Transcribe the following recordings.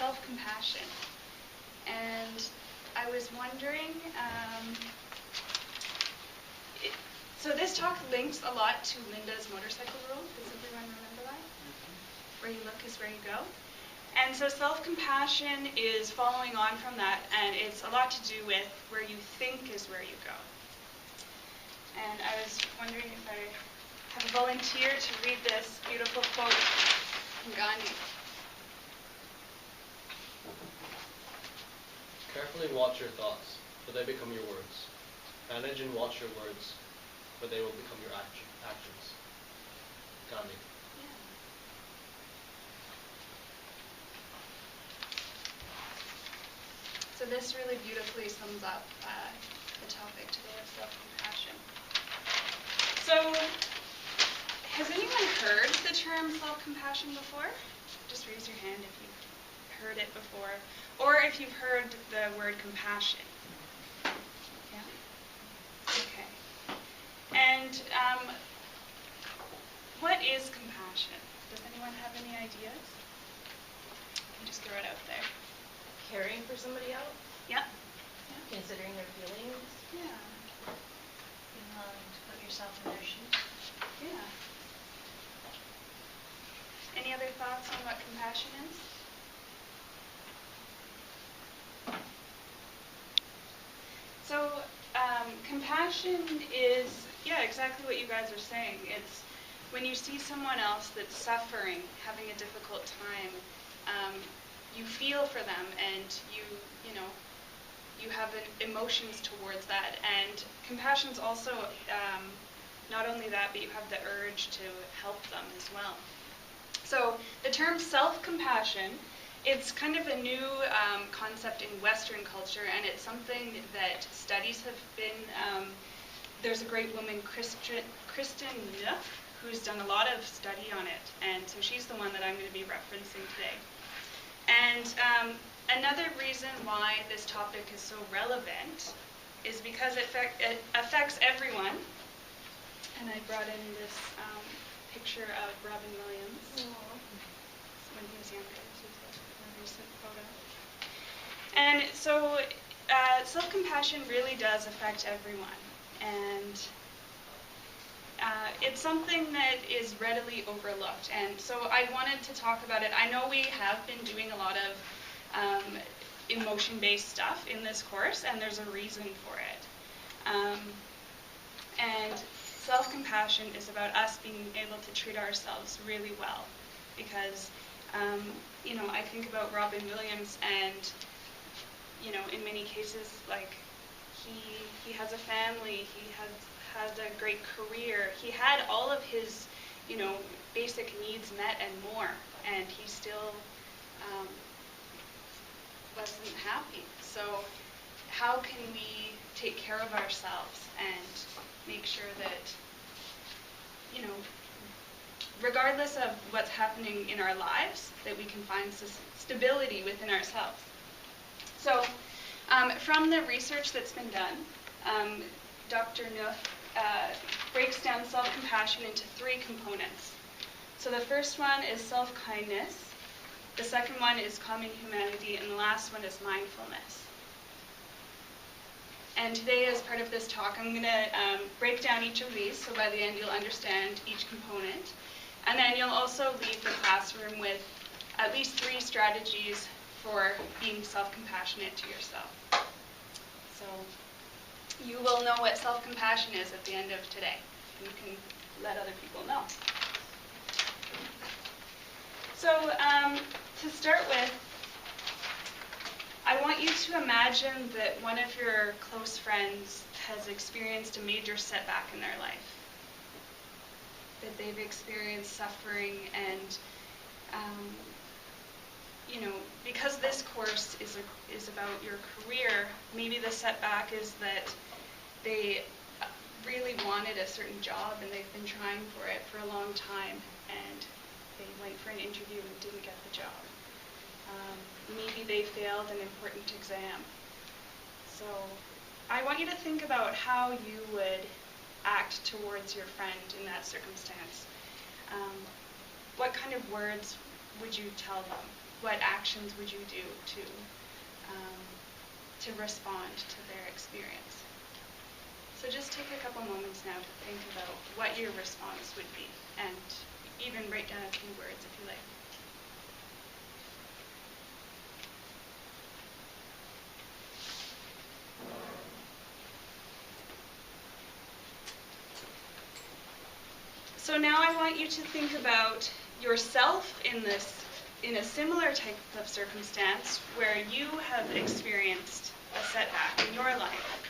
self-compassion. And I was wondering, so this talk links a lot to Linda's motorcycle rule. Does everyone remember that? Where you look is where you go. And so self-compassion is following on from that, and it's a lot to do with where you think is where you go. And I was wondering if I have a volunteer to read this beautiful quote from Gandhi. Carefully watch your thoughts, for they become your words. Manage and watch your words, for they will become your actions. Gandhi. So this really beautifully sums up the topic today of self-compassion. So, has anyone heard the term self-compassion before? Just raise your hand if you've heard it before. Or if you've heard the word compassion. Yeah? Okay. And what is compassion? Does anyone have any ideas? You can just throw it out there. Caring for somebody else? Yeah. Considering their feelings? Yeah. Being willing to put yourself in their shoes? Yeah. Any other thoughts on what compassion is? So, compassion is, exactly what you guys are saying. It's when you see someone else that's suffering, having a difficult time, you feel for them, and you have emotions towards that. And compassion's also not only that, but you have the urge to help them as well. So the term self-compassion, it's kind of a new concept in Western culture, and it's something that studies have been. There's a great woman, Kristen Neff, who's done a lot of study on it, and so she's the one that I'm going to be referencing today. And another reason why this topic is so relevant is because it affects everyone. And I brought in this picture of Robin Williams when he was younger. This is a recent photo. And so self-compassion really does affect everyone. And it's something that is readily overlooked. And so I wanted to talk about it. I know we have been doing a lot of emotion-based stuff in this course, and there's a reason for it. And self-compassion is about us being able to treat ourselves really well. Because, I think about Robin Williams, and, in many cases, like, he has a family, he has a great career, he had all of his, basic needs met and more, and he still wasn't happy. So how can we take care of ourselves and make sure that, regardless of what's happening in our lives, that we can find stability within ourselves? So from the research that's been done, Dr. Neff breaks down self-compassion into 3 components. So the first one is self-kindness, the second one is common humanity, and the last one is mindfulness. And today, as part of this talk, I'm going to break down each of these, so by the end you'll understand each component. And then you'll also leave the classroom with at least 3 strategies for being self-compassionate to yourself. So you will know what self-compassion is at the end of today. You can let other people know. So to start with, I want you to imagine that one of your close friends has experienced a major setback in their life. That they've experienced suffering, and because this course is about your career, maybe the setback is that they really wanted a certain job and they've been trying for it for a long time, and they went for an interview and didn't get the job. Maybe they failed an important exam. So I want you to think about how you would act towards your friend in that circumstance. What kind of words would you tell them? what actions would you do to respond to their experience? So just take a couple moments now to think about what your response would be, and even write down a few words if you like. So now I want you to think about yourself in a similar type of circumstance where you have experienced a setback in your life.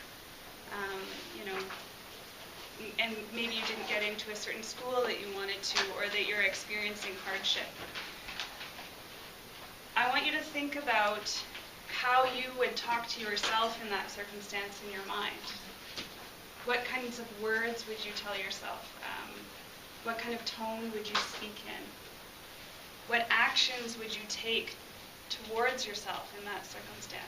And maybe you didn't get into a certain school that you wanted to, or that you're experiencing hardship. I want you to think about how you would talk to yourself in that circumstance in your mind. What kinds of words would you tell yourself? What kind of tone would you speak in? What actions would you take towards yourself in that circumstance?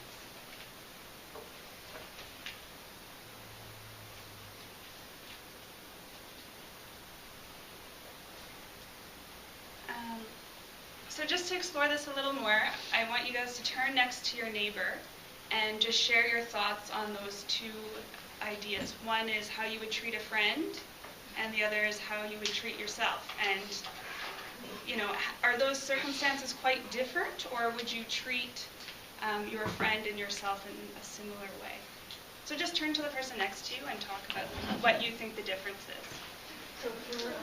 So just to explore this a little more, I want you guys to turn next to your neighbor and just share your thoughts on those two ideas. One is how you would treat a friend, and the other is how you would treat yourself. And, are those circumstances quite different, or would you treat your friend and yourself in a similar way? So just turn to the person next to you and talk about what you think the difference is. So for the friend,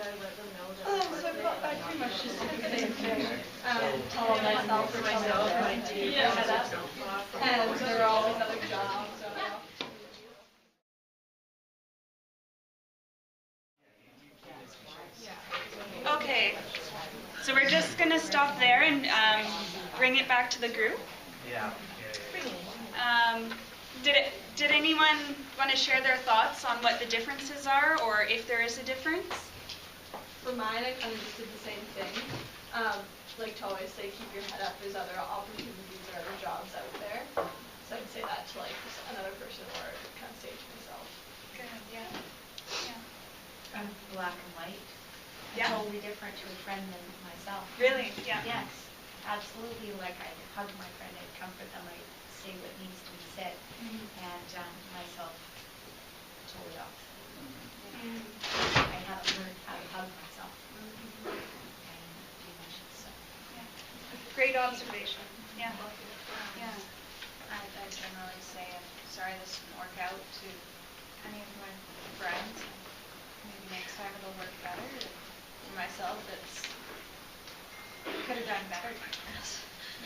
I let them know that I pretty much just did the same thing. tell myself for myself, my deep, And they're all another job. Okay, so we're just going to stop there and bring it back to the group. Did anyone want to share their thoughts on what the differences are, or if there is a difference? For mine, I kind of just did the same thing. Like to always say, keep your head up. There's other opportunities or other jobs out there. So I'd say that to like another person, or kind of say to myself. Good, yeah. Black and white. Yeah. Totally different to a friend than myself. Really? Yeah. Yes, absolutely. Like I'd hug my friend, I'd comfort them, I'd say what needs to be said. And myself, totally opposite. I haven't learned how to hug myself. And emotions, so. Yeah. Great observation. Yeah. Yeah. I generally say, I'm sorry this didn't work out to any of my friends. Maybe next time it'll work better. And for myself, could have done better.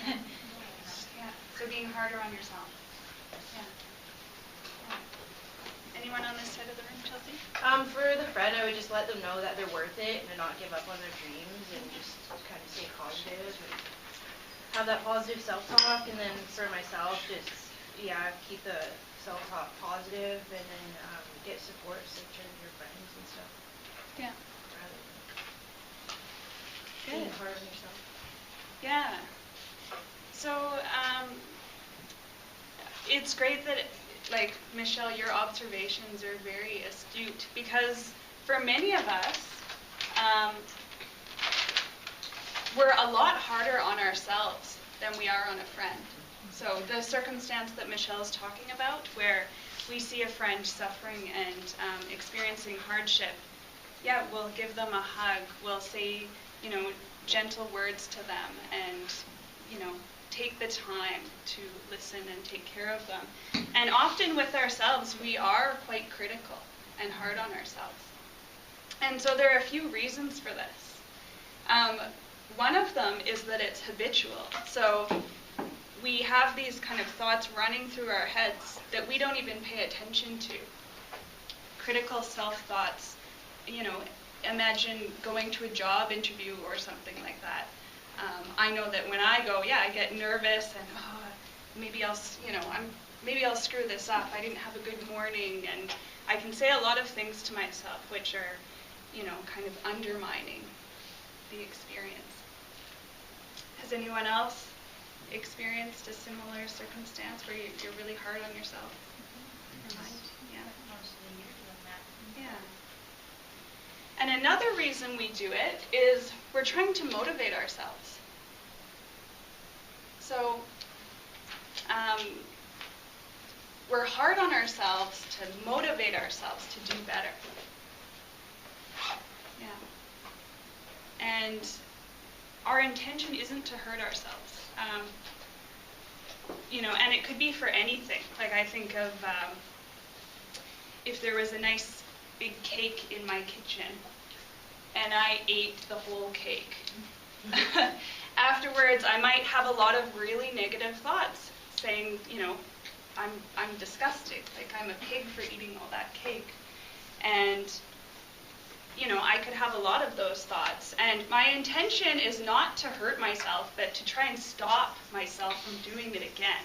Yeah. So being harder on yourself. Yeah. Anyone on this side of the room, Chelsea? For the friend, I would just let them know that they're worth it and to not give up on their dreams and just kind of stay positive and have that positive self-talk. And then for myself, just, keep the self-talk positive and then get support, such as your friends and stuff. Yeah. Rather than Good. being hard on yourself. Yeah. So it's great that, like, Michelle, your observations are very astute, because for many of us, we're a lot harder on ourselves than we are on a friend. So the circumstance that Michelle's talking about, where we see a friend suffering and experiencing hardship, we'll give them a hug, we'll say, gentle words to them, and, take the time to listen and take care of them. And often with ourselves, we are quite critical and hard on ourselves. And so there are a few reasons for this. One of them is that it's habitual. So we have these kind of thoughts running through our heads that we don't even pay attention to. Critical self-thoughts. Imagine going to a job interview or something like that. I know that when I go, I get nervous and maybe I'll screw this up. I didn't have a good morning, and I can say a lot of things to myself which are, kind of undermining the experience. Has anyone else experienced a similar circumstance where you're really hard on yourself? Your mind? Yeah. Most of the year doing that. Yeah. And another reason we do it is we're trying to motivate ourselves. So we're hard on ourselves to motivate ourselves to do better. Yeah. And our intention isn't to hurt ourselves. And it could be for anything. Like I think of if there was a nice big cake in my kitchen and I ate the whole cake. Afterwards, I might have a lot of really negative thoughts saying, I'm disgusting, like I'm a pig for eating all that cake. And, I could have a lot of those thoughts. And my intention is not to hurt myself, but to try and stop myself from doing it again.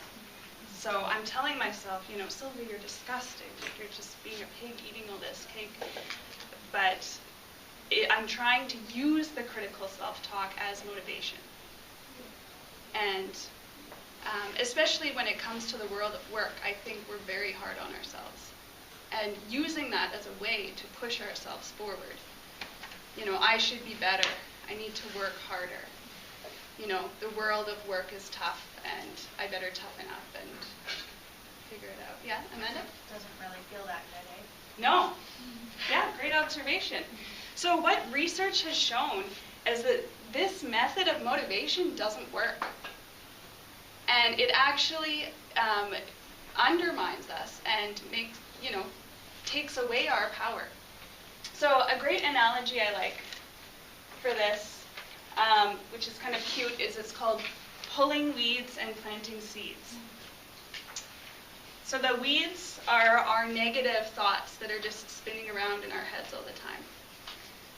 So I'm telling myself, Sylvia, you're disgusting. You're just being a pig eating all this cake. But I'm trying to use the critical self-talk as motivation. And especially when it comes to the world of work, I think we're very hard on ourselves. And using that as a way to push ourselves forward. I should be better. I need to work harder. The world of work is tough, and I better toughen up and figure it out. Yeah, Amanda? Doesn't really feel that good, eh? No. Yeah, great observation. So what research has shown is that this method of motivation doesn't work. And it actually undermines us and takes away our power. So a great analogy I like for this, which is kind of cute, is it's called pulling weeds and planting seeds. So the weeds are our negative thoughts that are just spinning around in our heads all the time.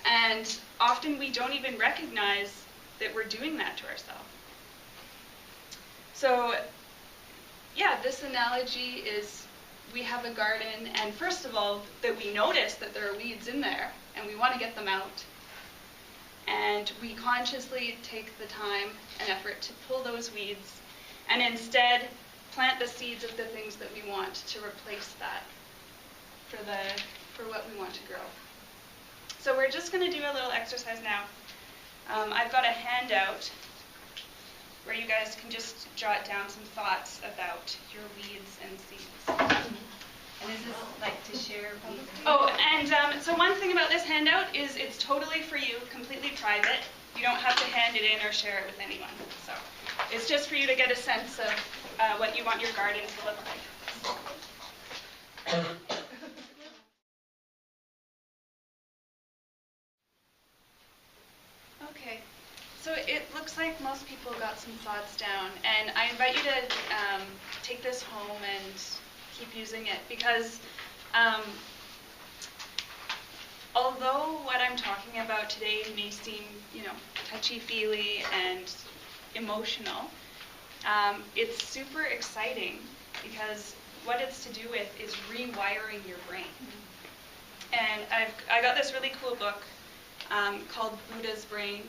And often we don't even recognize that we're doing that to ourselves. So, this analogy is we have a garden, and first of all, that we notice that there are weeds in there, and we want to get them out. And we consciously take the time and effort to pull those weeds, and instead plant the seeds of the things that we want to replace that for what we want to grow. So we're just going to do a little exercise now. I've got a handout where you guys can just jot down some thoughts about your weeds and seeds. And is this like to share publicly? Oh, and so one thing about this handout is it's totally for you, completely private. You don't have to hand it in or share it with anyone. So it's just for you to get a sense of what you want your garden to look like. Okay, so it looks like most people got some thoughts down, and I invite you to take this home and keep using it, because although what I'm talking about today may seem, touchy-feely and emotional, it's super exciting, because what it's to do with is rewiring your brain. And I got this really cool book called Buddha's Brain,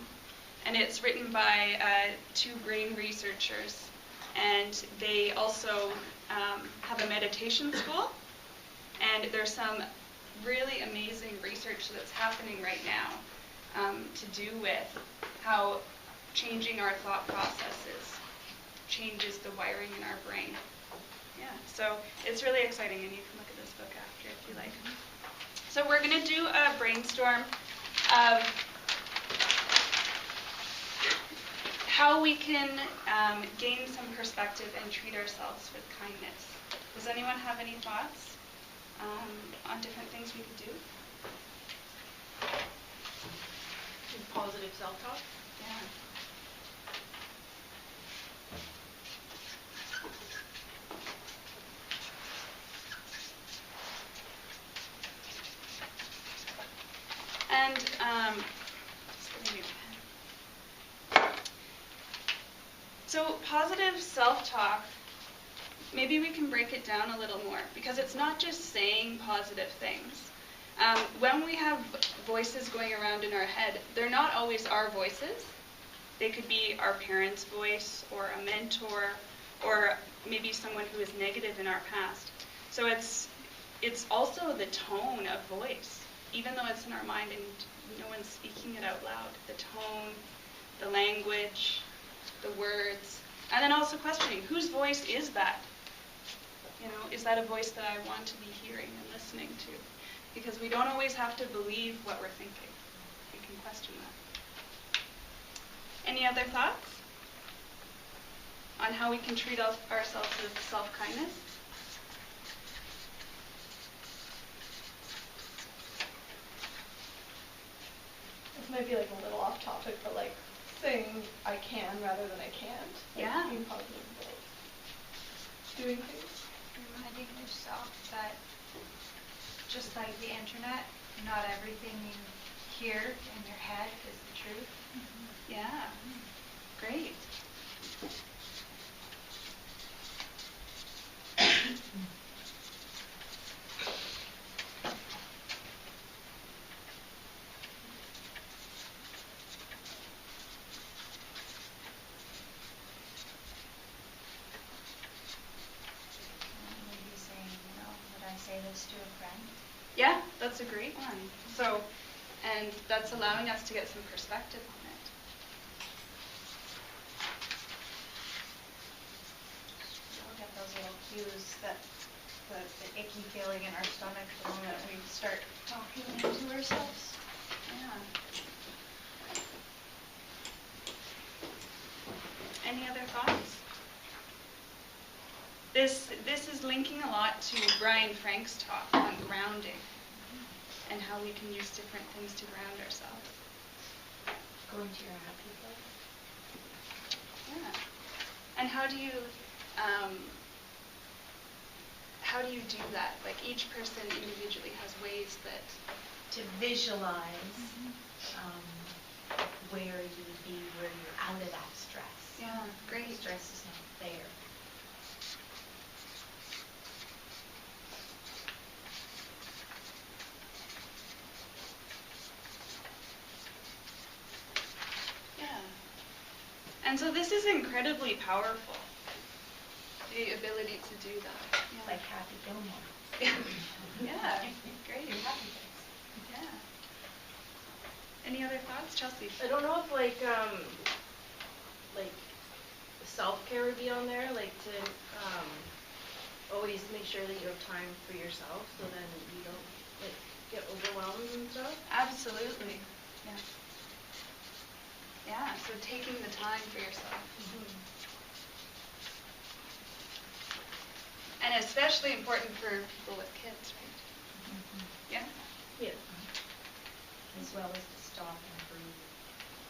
and it's written by 2 brain researchers, and they also have a meditation school, and there's some really amazing research that's happening right now to do with how changing our thought processes changes the wiring in our brain. Yeah, so it's really exciting, and you can look at this book after if you like. So we're going to do a brainstorm of how we can gain some perspective and treat ourselves with kindness. Does anyone have any thoughts on different things we could do? Positive self-talk. Yeah. And so positive self-talk, maybe we can break it down a little more, because it's not just saying positive things. When we have voices going around in our head, they're not always our voices. They could be our parents' voice, or a mentor, or maybe someone who is negative in our past. So it's also the tone of voice. Even though it's in our mind and no one's speaking it out loud, the tone, the language, the words, And then also questioning, whose voice is that? You know, is that a voice that I want to be hearing and listening to? Because we don't always have to believe what we're thinking. We can question that. Any other thoughts on how we can treat ourselves with self-kindness? This might be like a little off topic, but like saying I can rather than I can't. Like Yeah. being positive about doing things. Reminding yourself that just like the internet, not everything you hear in your head is the truth. Yeah. Great. Maybe saying, would I say this to a friend? Yeah, that's a great one. So, and that's allowing us to get some perspective on it. We'll get those little cues that the icky feeling in our stomach the moment we start talking to ourselves. Yeah. Any other thoughts? This is linking a lot to Brian Frank's talk on grounding and how we can use different things to ground ourselves. Going to your happy place. Yeah. And how do you do that? Like each person individually has ways that To visualize where you would be, where you're out of that stress. Yeah, great. Stress is not there. Yeah. And so this is incredibly powerful, the ability to do that. It's like Happy Gilmore. Yeah, great. Happy place. Yeah. Any other thoughts, Chelsea? I don't know if like self-care would be on there, like to always make sure that you have time for yourself, so then you don't like get overwhelmed and stuff. Absolutely. Yeah. Yeah, so taking the time for yourself. And especially important for people with kids, right? Yeah? Yeah. As well as to stop and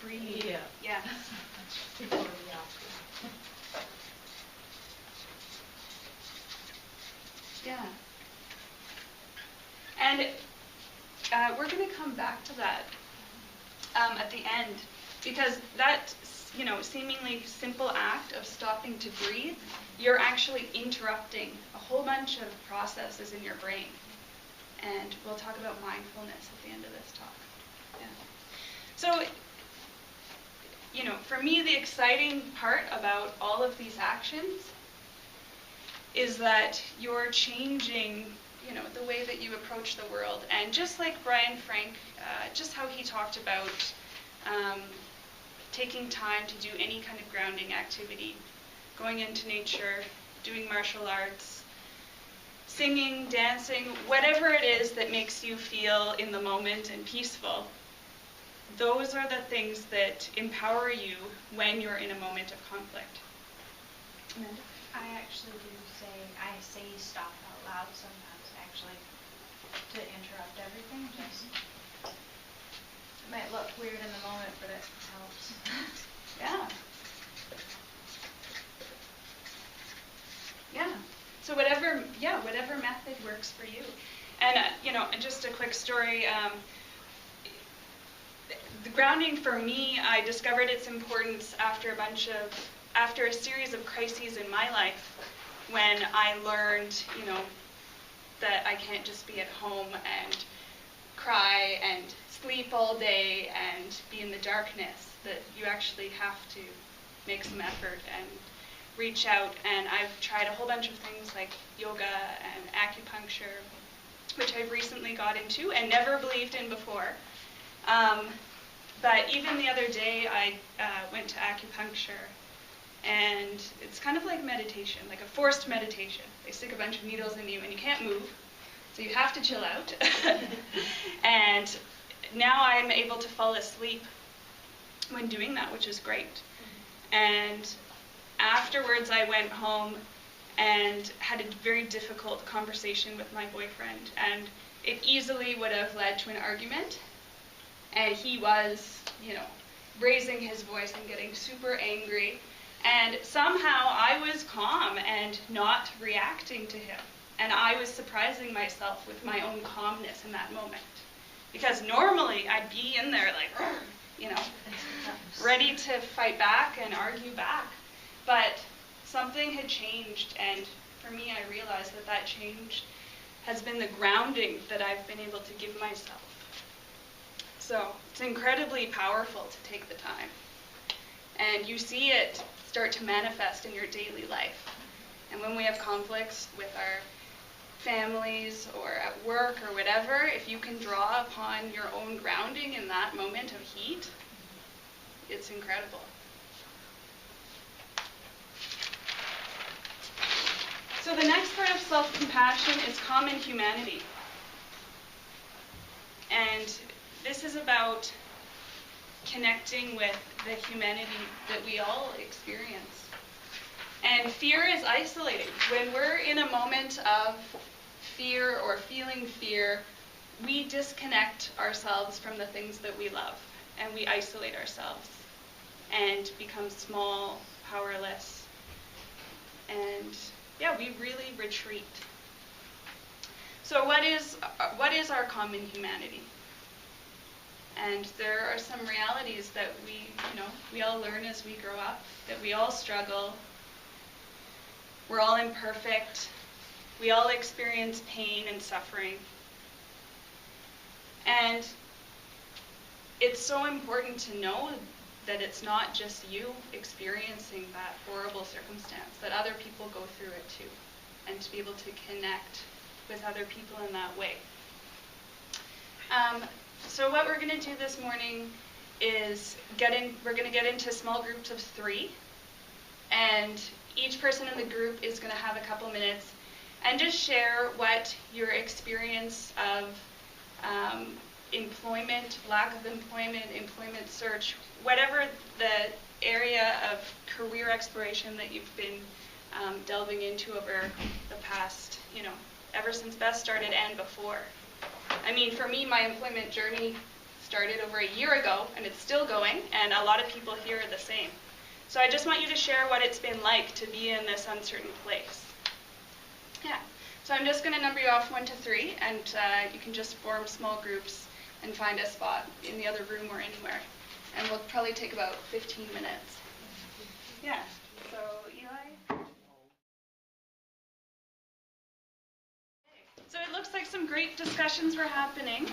breathe. Yeah. Yeah. Before we ask. Yeah. And we're going to come back to that at the end, because that, seemingly simple act of stopping to breathe, you're actually interrupting a whole bunch of processes in your brain. And we'll talk about mindfulness at the end of this talk. Yeah. So, for me, the exciting part about all of these actions is that you're changing, the way that you approach the world. And just like Brian Frank, just how he talked about taking time to do any kind of grounding activity, going into nature, doing martial arts, singing, dancing, whatever it is that makes you feel in the moment and peaceful. Those are the things that empower you when you're in a moment of conflict. Amanda? I actually do I say stop out loud sometimes, actually, to interrupt everything. Just it might look weird in the moment, but it helps. Yeah. Yeah. So whatever method works for you. And, just a quick story. The grounding for me, I discovered its importance after a series of crises in my life, when I learned, that I can't just be at home and cry and sleep all day and be in the darkness, that you actually have to make some effort and reach out. And I've tried a whole bunch of things like yoga and acupuncture, which I've recently got into and never believed in before. But even the other day, I went to acupuncture, And it's kind of like meditation, like a forced meditation. They stick a bunch of needles in you and you can't move, so you have to chill out. And now I'm able to fall asleep when doing that, which is great. And afterwards I went home and had a very difficult conversation with my boyfriend, and it easily would have led to an argument. And he was, raising his voice and getting super angry. And somehow I was calm and not reacting to him. And I was surprising myself with my own calmness in that moment. Because normally I'd be in there like, ready to fight back and argue back. But something had changed, and for me I realized that change has been the grounding that I've been able to give myself. So it's incredibly powerful to take the time. And you see it start to manifest in your daily life. And when we have conflicts with our families or at work or whatever, if you can draw upon your own grounding in that moment of heat, it's incredible. So the next part of self-compassion is common humanity. And this is about connecting with the humanity that we all experience. And fear is isolating. When we're in a moment of fear or feeling fear, we disconnect ourselves from the things that we love, and we isolate ourselves and become small, powerless, and we really retreat. So what is our common humanity? And there are some realities that we all learn as we grow up, that we all struggle. We're all imperfect. We all experience pain and suffering. And it's so important to know that it's not just you experiencing that horrible circumstance, that other people go through it too, and to be able to connect with other people in that way. So what we're going to do this morning is we're going to get into small groups of 3, and each person in the group is going to have a couple minutes and just share what your experience of employment, lack of employment, employment search, whatever the area of career exploration that you've been delving into over the past, ever since Beth started and before. I mean, for me, my employment journey started over a year ago, and it's still going, and a lot of people here are the same. So I just want you to share what it's been like to be in this uncertain place. Yeah. So I'm just going to number you off 1 to 3, and you can just form small groups and find a spot in the other room or anywhere. And we'll probably take about 15 minutes. Yeah. So, Eli? So it looks like some great discussions were happening.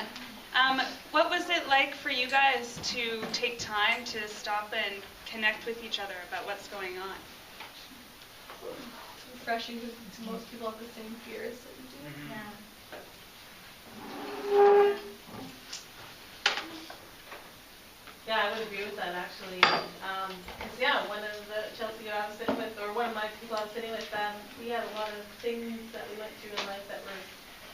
What was it like for you guys to take time to stop and connect with each other about what's going on? It's refreshing because most people have the same fears that you do. Yeah. Yeah, I would agree with that actually. One of the Chelsea that I was sitting with, or one of my people I was sitting with, we had a lot of things that we went through in life that were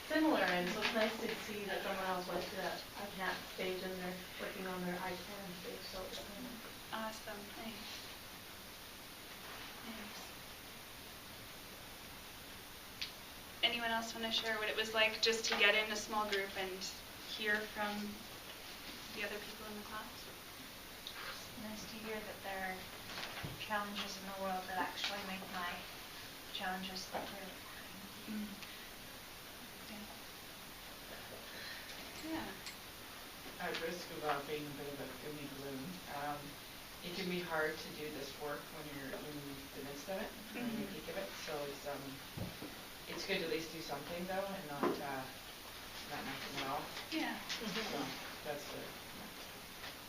similar, and so it's nice to see that someone else went through that ICANN stage and they're working on their ICANN stage. So Awesome. Thanks. Anyone else want to share what it was like just to get in a small group and hear from the other people in the class? It's nice to hear that there are challenges in the world that actually make my challenges look really fine. Yeah. At risk of being a bit of a doom and gloom, it can be hard to do this work when you're in the midst of it, in the peak of it. So it's good to at least do something though, and not nothing at all. Yeah. So that's the.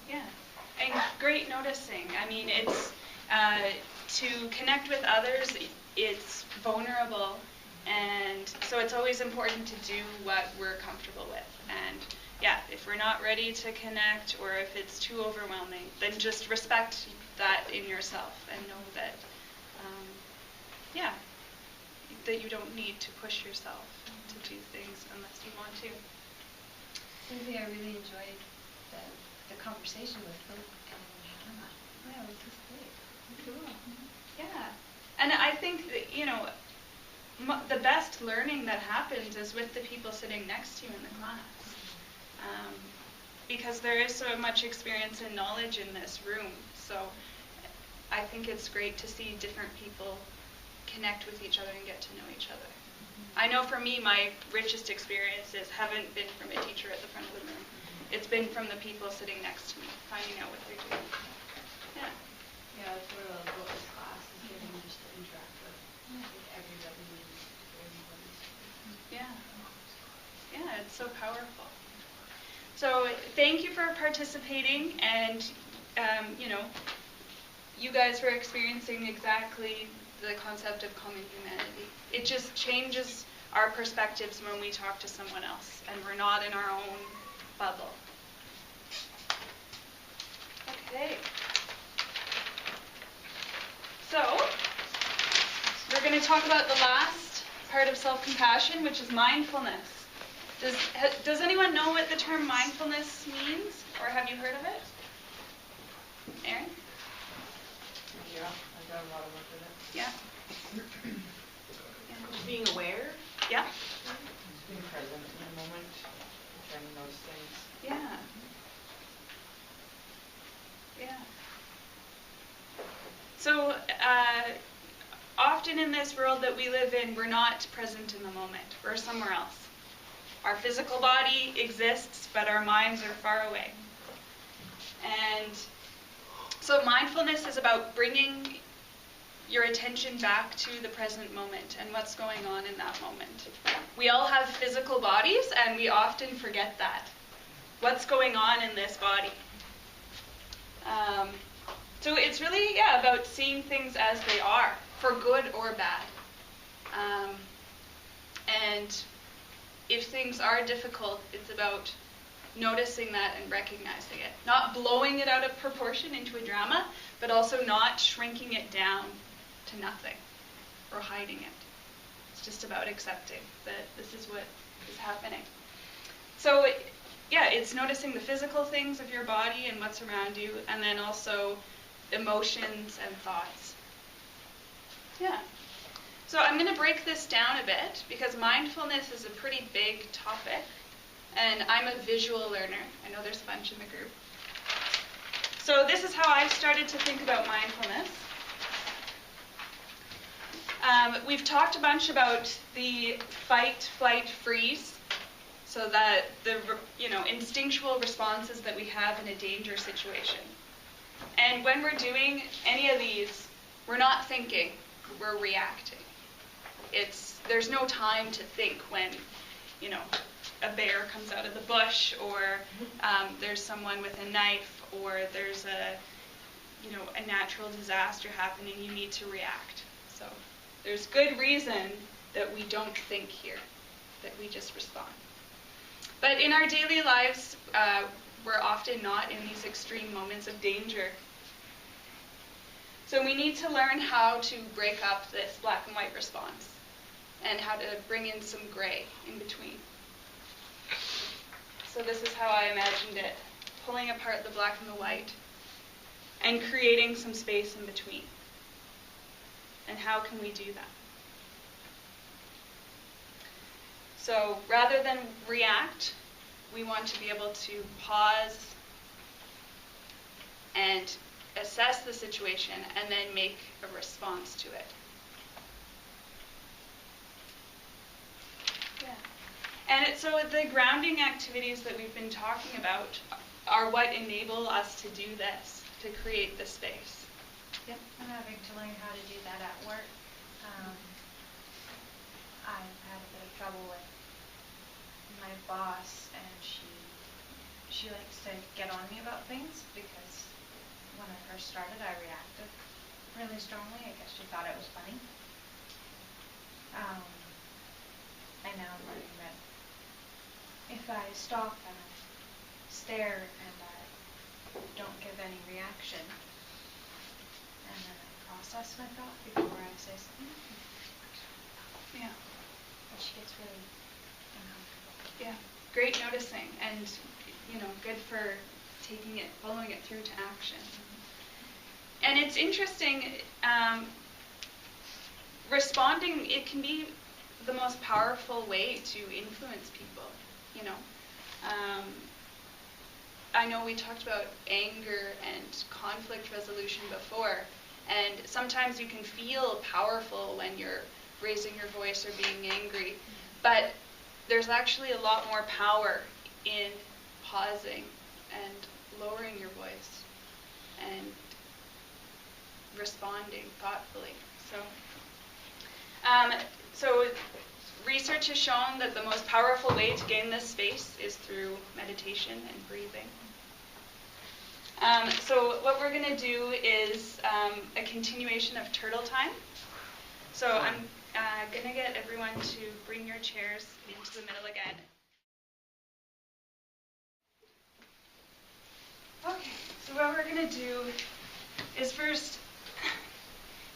Yeah. And great noticing. I mean, it's to connect with others. It's vulnerable, and so it's always important to do what we're comfortable with. And if we're not ready to connect, or if it's too overwhelming, then just respect that in yourself and know that yeah, that you don't need to push yourself to do things unless you want to. Susie, I really enjoyed the conversation with Luke and Hannah. Yeah, it was just great. Cool. Yeah. And I think that, you know, the best learning that happens is with the people sitting next to you in the class. Because there is so much experience and knowledge in this room. So I think it's great to see different people connect with each other and get to know each other. I know for me, my richest experiences haven't been from a teacher at the front of the room. It's been from the people sitting next to me, finding out what they're doing. Yeah. Yeah, that's what I love about this class, is getting just to interact with everybody and everybody. Yeah. Yeah, it's so powerful. So thank you for participating, and you know, you guys were experiencing exactly the concept of common humanity. It just changes our perspectives when we talk to someone else, and we're not in our own bubble. Okay. So, we're going to talk about the last part of self-compassion, which is mindfulness. Does anyone know what the term mindfulness means, or have you heard of it? Aaron? Yeah, I've done a lot of work with it. Yeah. Just being aware. Yeah. Just being present in the moment, trying to notice things. Yeah. Yeah. So, often in this world that we live in, we're not present in the moment. We're somewhere else. Our physical body exists, but our minds are far away. And so mindfulness is about bringing your attention back to the present moment and what's going on in that moment. We all have physical bodies, and we often forget that. What's going on in this body? So it's really, about seeing things as they are, for good or bad. And if things are difficult, it's about noticing that and recognizing it. Not blowing it out of proportion into a drama, but also not shrinking it down to nothing or hiding it. It's just about accepting that this is what is happening. So, it's noticing the physical things of your body and what's around you, and then also emotions and thoughts. Yeah. So I'm going to break this down a bit, because mindfulness is a pretty big topic, and I'm a visual learner. I know there's a bunch in the group. So this is how I started to think about mindfulness. We've talked a bunch about the fight, flight, freeze, so that the instinctual responses that we have in a danger situation. And when we're doing any of these, we're not thinking, we're reacting. There's no time to think when, a bear comes out of the bush, or there's someone with a knife, or there's a natural disaster happening. You need to react. So there's good reason that we don't think here, that we just respond. But in our daily lives, we're often not in these extreme moments of danger. So we need to learn how to break up this black and white response, and how to bring in some gray in between. So this is how I imagined it, pulling apart the black and the white, and creating some space in between. And how can we do that? So rather than react, we want to be able to pause and assess the situation and then make a response to it. Yeah. And so the grounding activities that we've been talking about are what enable us to do this, to create this space. Yep. I'm having to learn how to do that at work. I've had a bit of trouble with my boss, and she likes to get on me about things, because when I first started, I reacted really strongly. I guess she thought it was funny. And now I'm learning that if I stop and I stare and I don't give any reaction, and then I process my thought before I say something. Yeah. And she gets really uncomfortable. Yeah, great noticing, and good for following it through to action. And it's interesting, responding, it can be the most powerful way to influence people, I know we talked about anger and conflict resolution before, and sometimes you can feel powerful when you're raising your voice or being angry, but there's actually a lot more power in pausing and lowering your voice and responding thoughtfully. So research has shown that the most powerful way to gain this space is through meditation and breathing. So what we're going to do is a continuation of turtle time. So I'm going to get everyone to bring your chairs into the middle again. Okay, so what we're going to do is first,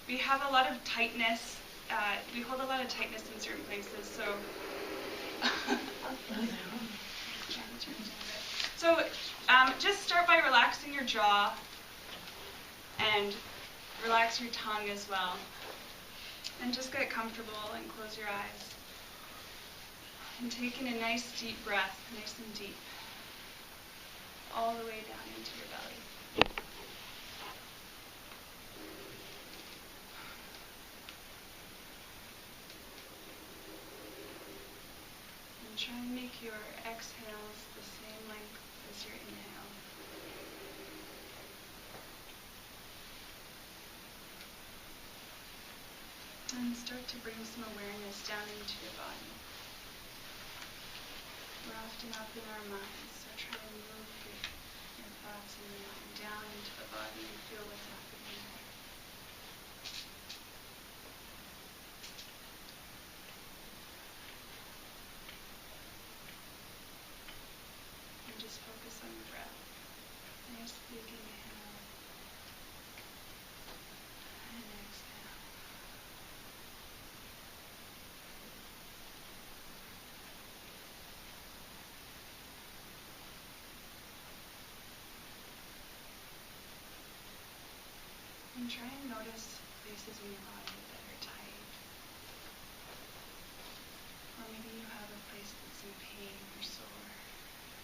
we have a lot of tightness. We hold a lot of tightness in certain places, so just start by relaxing your jaw and relax your tongue as well. And just get comfortable and close your eyes. And take in a nice deep breath, nice and deep, all the way down into your belly. And try and make your exhales the same length as your inhale. And start to bring some awareness down into your body. We're often up in our minds, so try and move your thoughts and your mind down into the body and feel what's happening there. And just focus on your breath. Nice big inhale and exhale. And try and notice places in your body that are tight. Or maybe you have a place that's in pain or sore.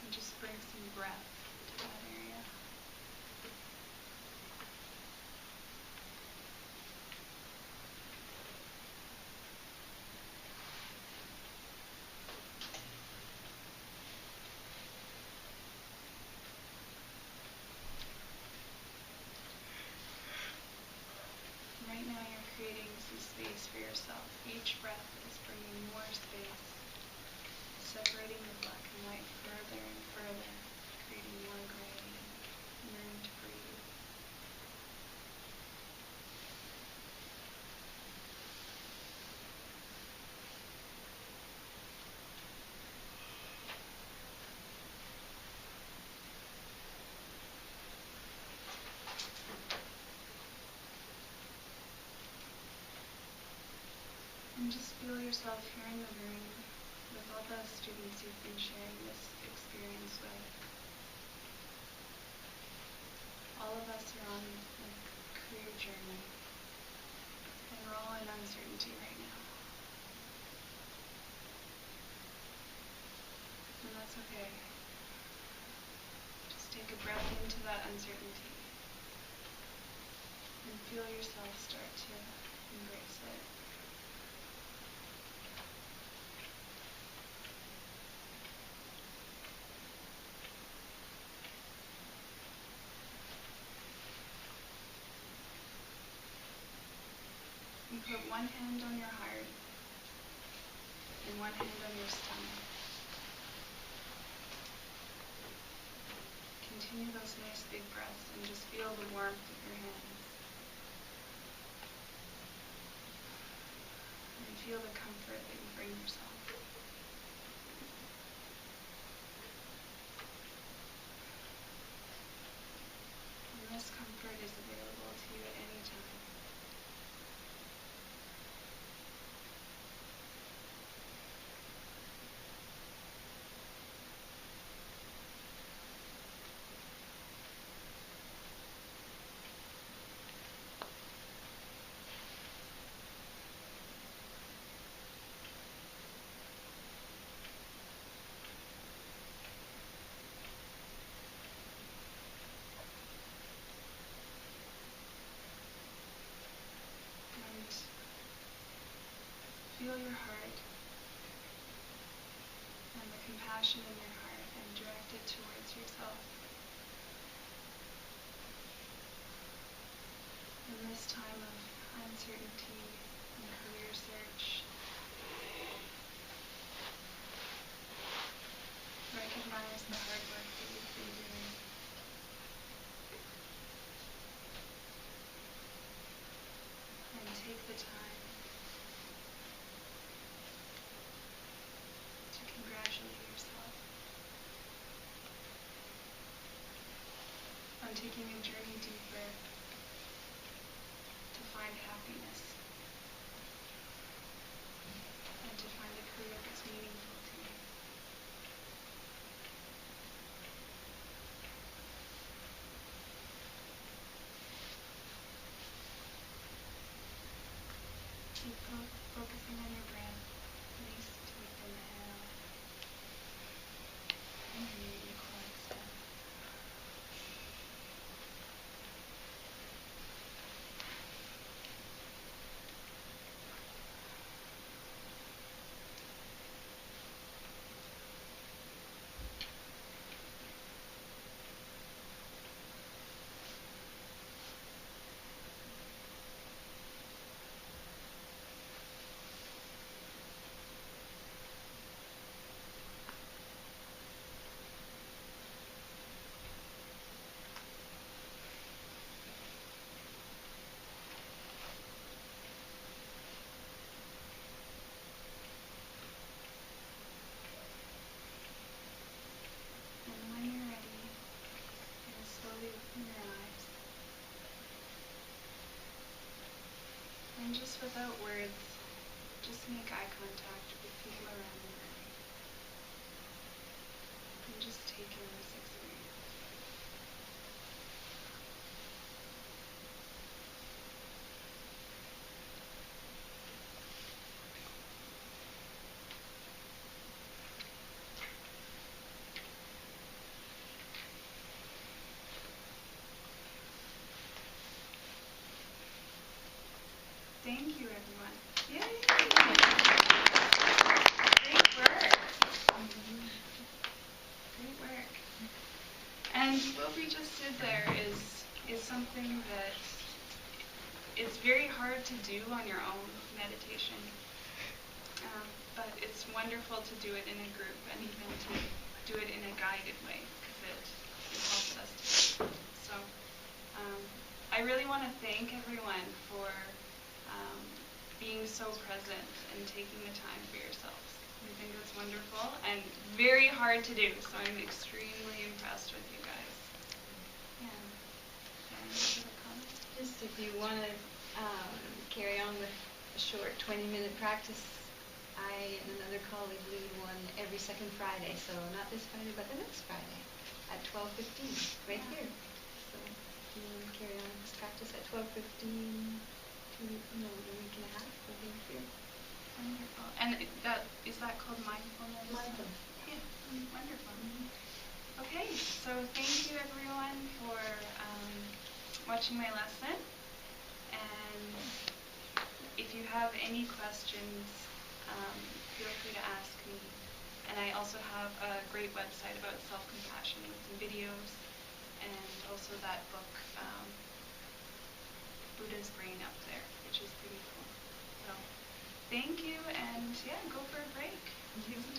And just bring some breath to that area. Right now you're creating some space for yourself. Each breath is bringing more space, separating the black and white further and further, creating more gray and room to breathe. And just feel yourself here in the room with all the students you've been sharing this experience with. All of us are on a career journey, and we're all in uncertainty right now. And that's okay. Just take a breath into that uncertainty and feel yourself start to embrace it. And put one hand on your heart and one hand on your stomach. Continue those nice big breaths and just feel the warmth of your hands. And feel the comfort that you bring yourself. And this comfort is available to you at any time. uncertainty in career search. Recognize the hard work that you've been doing. And take the time to congratulate yourself on taking a journey deeper to find happiness and to find a career that's meaningful to you. Keep focusing on your breath. Release with the inhale. And breathe your core exhale. And when you're ready, you'll slowly open your eyes. And just without words, just make eye contact with people around you. And just take in this experience. Thank you, everyone. Yay! Great work. Great work. And what we just did there is something that is very hard to do on your own, meditation. But it's wonderful to do it in a group and even to do it in a guided way because it helps us to. So I really want to thank everyone for being so present and taking the time for yourselves. I think it's wonderful and very hard to do, so I'm extremely impressed with you guys. Yeah. Any other comments? Just if you want to carry on with a short 20-minute practice, I and another colleague lead one every second Friday, so not this Friday, but the next Friday at 12:15, right here. So if you want to carry on this practice at 12:15, a week and a half, we'll be here. Wonderful. And is that called mindfulness? Mindfulness. Yeah. Wonderful. Okay, so thank you everyone for watching my lesson. And if you have any questions, feel free to ask me. And I also have a great website about self-compassion with some videos and also that book, Buddha's Brain, up there, which is pretty cool. So thank you, and yeah, go for a break. Take some